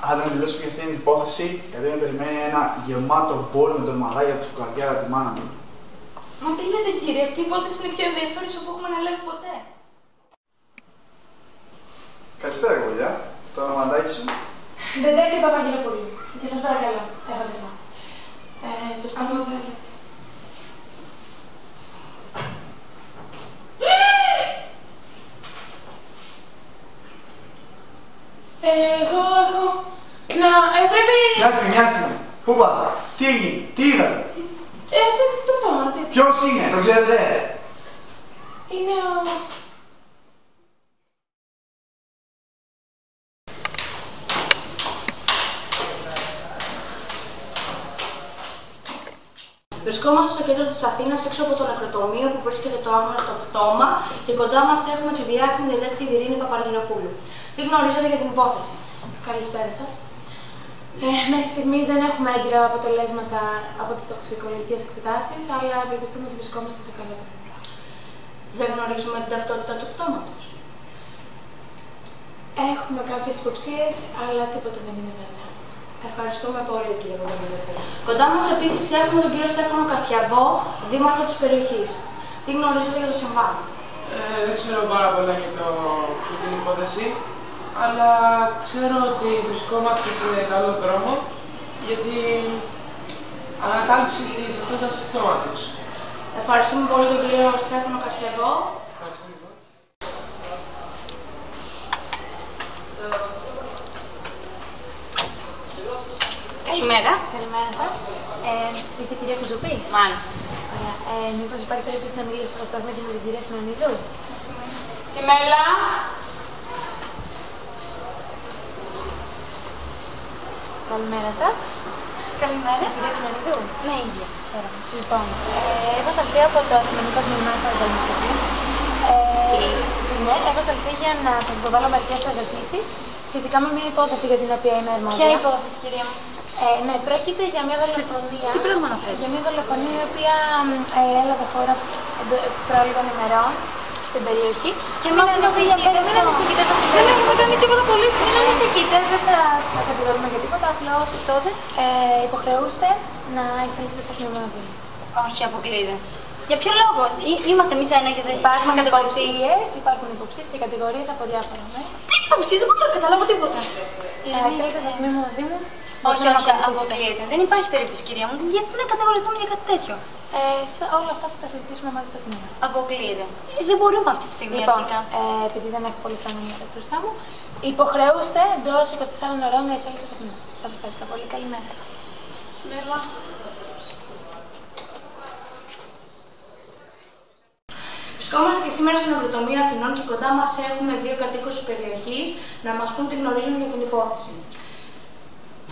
Άντε να τελειώσουμε για αυτήν την υπόθεση, γιατί με περιμένει ένα γεμάτο μπολ με τον μαλάκια τη φουκαριάρα τη μάνα μου. Μα τι λέτε κύριε, αυτή η υπόθεση είναι πιο ενδιαφέρουσα που έχουμε αναλάβει ποτέ. Καλησπέρα, κολλιά. Το ονοματάκι σου. Δεντράκη Παπαγγελοπούλου. Και σας παρακαλώ, έχω δεσμό. Το Από εδώ βλέπετε. Εγώ έχω... πρέπει... Μια στιγμή. Πού πάτε, τι έγινε, τι είδατε. Το πτώμα. Ποιος είναι, το ξέρετε. Είναι ο... Βρισκόμαστε στο κέντρο της Αθήνας, έξω από το νεκροτομείο που βρίσκεται το άγνωστο πτώμα και κοντά μας έχουμε τη διάσημη διδάκτρια Ειρήνη Παπαργυροπούλου. Τι γνωρίζετε για την υπόθεση? Καλησπέρα σας. Μέχρι στιγμής δεν έχουμε έγκυρα αποτελέσματα από τις τοξικολογικές εξετάσεις, αλλά ευελπιστούμε ότι βρισκόμαστε σε καλό επίπεδο. Δεν γνωρίζουμε την ταυτότητα του πτώματος. Έχουμε κάποιες υποψίες, αλλά τίποτα δεν είναι βέβαιο. Ευχαριστούμε πολύ, κύριε Παπαργυροπούλου. Κοντά μας επίσης έχουμε τον κύριο Στέφανο Κασιαβό, δήμαρχο της περιοχής. Τι γνωρίζετε για το συμβάν? Δεν ξέρω πάρα πολλά για την υπόθεση, αλλά ξέρω ότι βρισκόμαστε σε καλό δρόμο για την ανακάλυψη της ασθένειας του πτώματος. Ευχαριστούμε πολύ τον κύριο Στέφανο Κασιαβό. Καλημέρα. Καλημέρα σας. Είστε κυρία Κουζουπή? Μάλιστα. Ωραία. Μήπως υπάρχει περίπτωση να μιλήσετε στο σταθμέτη με την κυρία Σιμεωνίδου? Σιμέλα. Καλημέρα σας. Καλημέρα. Κυρία Σιμεωνίδου? Ναι, ίδια. Χαίρομαι. Λοιπόν, έχω σταλθεί από το αστυνομικό τμήμα Παγκοσμίου. Ναι, έχω σταλθεί για να σας υποβάλω μερικές ερωτήσεις σχετικά με μια υπόθεση για την οποία είμαι αρμόδια. Ποια υπόθεση, κυρία μου? Ναι, πρόκειται για μια δολοφονία. Τι πράγμα αναφέρεις? Για μια δολοφονία η οποία έλαβε χώρα προ λίγων ημερών στην περιοχή. Και εμάς τι μας ενδιαφέρει αυτό? Μην ανησυχείτε, το Δεν έχουμε κάνει τίποτα πολύ. Μην ανησυχείτε, δεν σας κατηγορούμε για τίποτα. Απλώς Τότε? υποχρεούστε να εισέλθετε στο τμήμα μαζί. Όχι, αποκλείεται. Για ποιο λόγο? Είμαστε εμείς ένοχες, έχουμε κατηγορηθεί. Υπάρχουν υποψίες και κατηγορίες από διάφορα μέρη. Τι υποψίες, δεν μπορώ να καταλάβω τίποτα. Εισέλθετε στο τμήμα μαζί μου. Όχι, αποκλείεται. Δεν υπάρχει περίπτωση, κυρία μου. Γιατί να κατηγορηθούμε για κάτι τέτοιο? Όλα αυτά θα τα συζητήσουμε μαζί στο τμήμα. Αποκλείεται. Δεν μπορούμε αυτή τη στιγμή αρχικά. Επειδή δεν έχω πολύ χρόνο μπροστά μου, υποχρεούστε εντός 24 ωρών να εισέλθετε στο τμήμα. Σας ευχαριστώ πολύ. Καλημέρα σας. Σμέλα. Βρισκόμαστε και σήμερα στο νεκροτομείο Αθηνών και κοντά μας έχουμε δύο κατοίκους της περιοχής να μας πούν τι γνωρίζουν για την υπόθεση.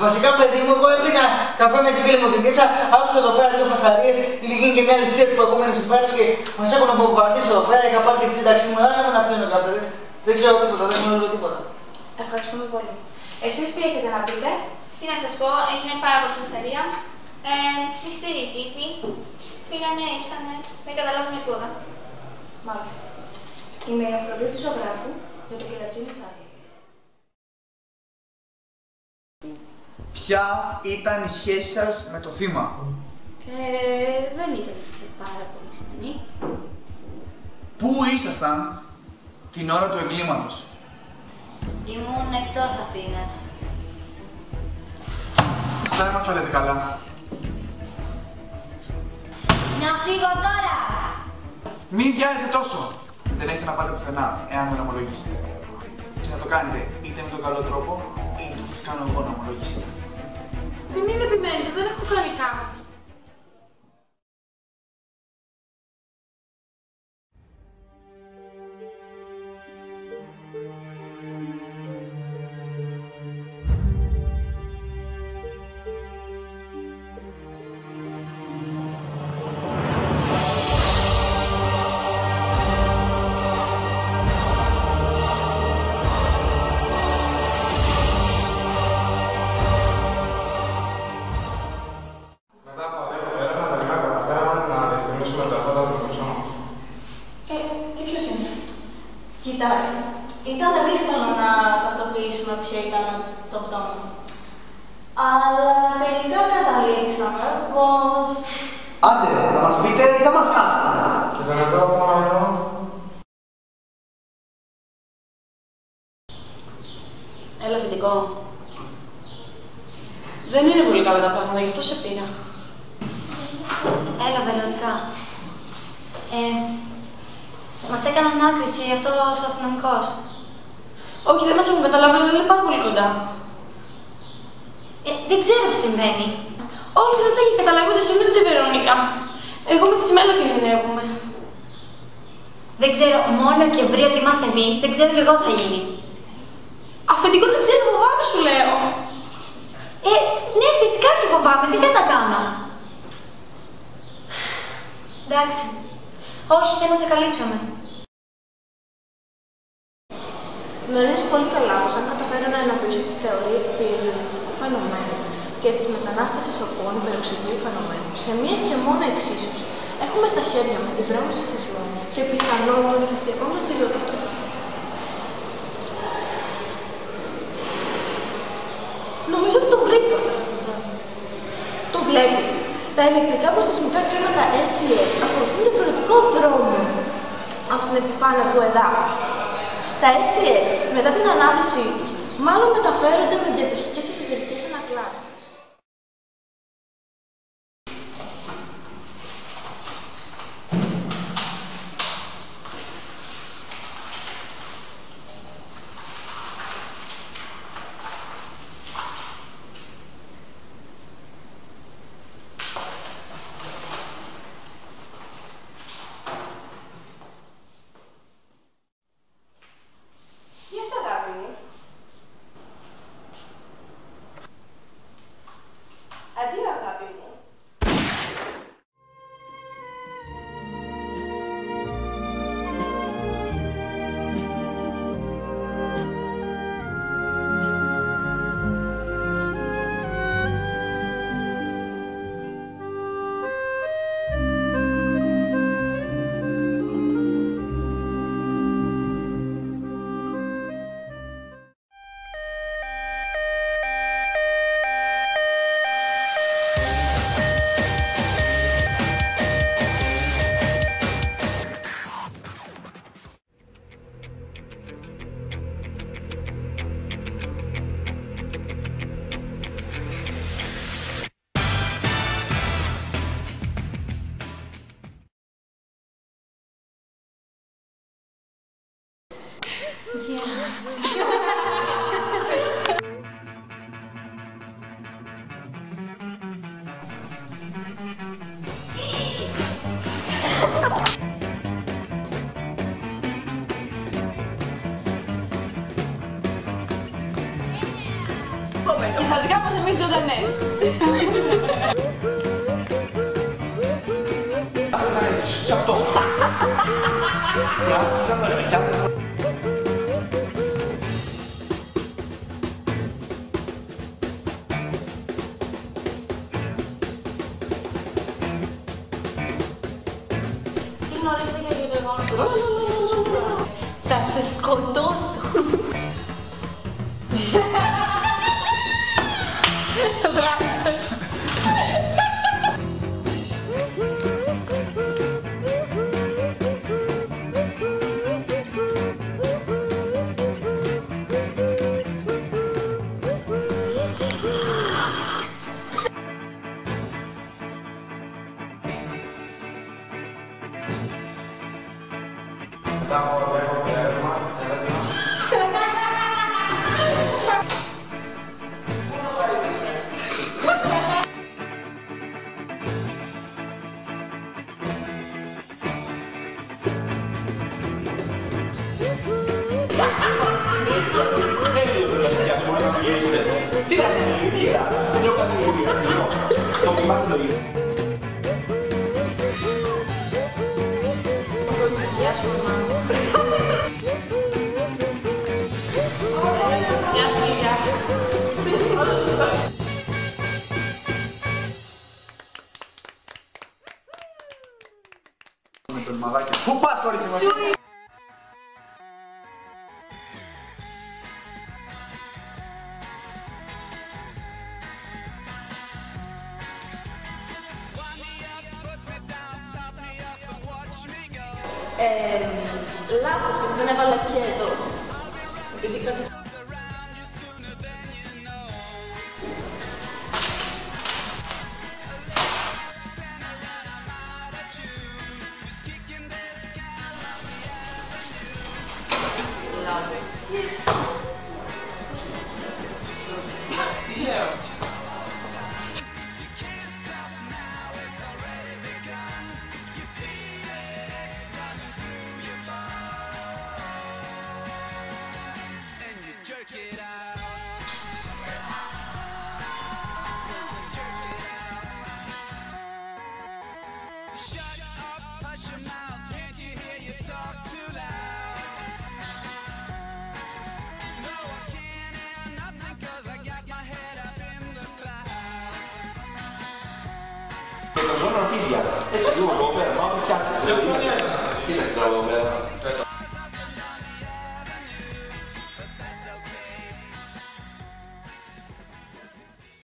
Βασικά, παιδί μου, εγώ έπαιρνα καφέ με τη φίλη μου την πίτσα, άκουσα εδώ πέρα δύο φασαρίες, είχε γίνει και μια ληστεία τις προηγούμενες ημέρες και μας έχουν αποβαρδίσει εδώ πέρα. Είχα πάρει και τη σύνταξη μου, άρχισα να πίνω καφέ. Δεν ξέρω τίποτα, δεν γνωρίζω τίποτα. Ευχαριστούμε πολύ. Εσείς τι έχετε να πείτε? Τι να σας πω, έγινε πάρα πολύ φασαρία. Μυστήριοι τύποι. Πήγανε, ήρθανε, δεν καταλάβουμε τίποτα. Μάλιστα. Είμαι η Αφροδίτη ζωγράφου για το κερατσίνι τσάρι. Ποια ήταν η σχέση σας με το θύμα? Δεν ήταν πάρα πολύ στενή. Πού ήσασταν την ώρα του εγκλήματος? Ήμουν εκτός Αθήνας. Σαν μας τα λέτε καλά. Να φύγω τώρα! Μην βιάζετε τόσο. Δεν έχετε να πάτε πουθενά, εάν δεν ομολογήσετε. Και να το κάνετε είτε με τον καλό τρόπο, είτε σας κάνω εγώ να ομολογήσετε. Μην επιμένετε, δεν έχω κάνει κάτι. Κοιτάξτε, ήταν δύσκολο να ταυτοποιήσουμε ποιο ήταν το πτώμα. Αλλά τελικά καταλήξαμε πως... Άντε, θα μας πείτε ή θα μας χάσετε. Και τον επόμενο. Έλα, αφεντικό. Δεν είναι πολύ καλά τα πράγματα, γι' αυτό σε πήρα. Έλα, Βερονικά. Μας έκαναν άκρηση αυτός ο αστυνομικός. Όχι, δεν μας έχουν καταλάβει, αλλά είναι πάρα πολύ κοντά. Δεν ξέρω τι συμβαίνει. Όχι, δεν σε έχει καταλάβει ούτε εσύ ούτε τη Βερόνικα. Εγώ με τη Σιμέλα κινδυνεύουμε. Δεν ξέρω, μόνο και βρει ότι είμαστε εμείς, δεν ξέρω κι εγώ τι θα γίνει. Αφεντικό δεν ξέρω, φοβάμαι σου λέω. Ναι, φυσικά και φοβάμαι, τι θες να κάνω. Εντάξει. Όχι, σένα σε καλύψαμε. Γνωρίζω πολύ καλά πως αν καταφέρω να ενοποιήσω τις θεωρίες του πυριολογικού φαινομένου και της μετανάστευσης οπών υπεροξιδίου φαινομένου σε μία και μόνο εξίσωση, έχουμε στα χέρια μας την πρόνηση σεισμών και πιθανών των ηφαιστειακών δραστηριοτήτων. Νομίζω ότι το βρήκα. Το βλέπεις. Τα ηλεκτρικά αποσεισμικά κύματα SES ακολουθούν διαφορετικό δρόμο στην επιφάνεια του εδάφους. Τα SES, μετά την ανάδυσή τους, μάλλον μεταφέρονται με διαδοχικές εσωτερικές ανακλάσεις. Αντίο, αγάπη μου. Και στα δικά μας εμείς ζωντανές. Γι' αυτό. Μπράβο, σαν τα γρακιά μας. Τι γνωρίζετε για γεγονότα. Θα σε σκοτώσω. Το τράβηξε. Λάθος, γιατί δεν έβαλα και εδώ. Επειδή κάτι... Τι λέω. Και το ζώνο αμφίδια. Έτσι λίγο εδώ πέρα, μάλλον φτιάχνει. Κοίταξε τώρα εδώ πέρα.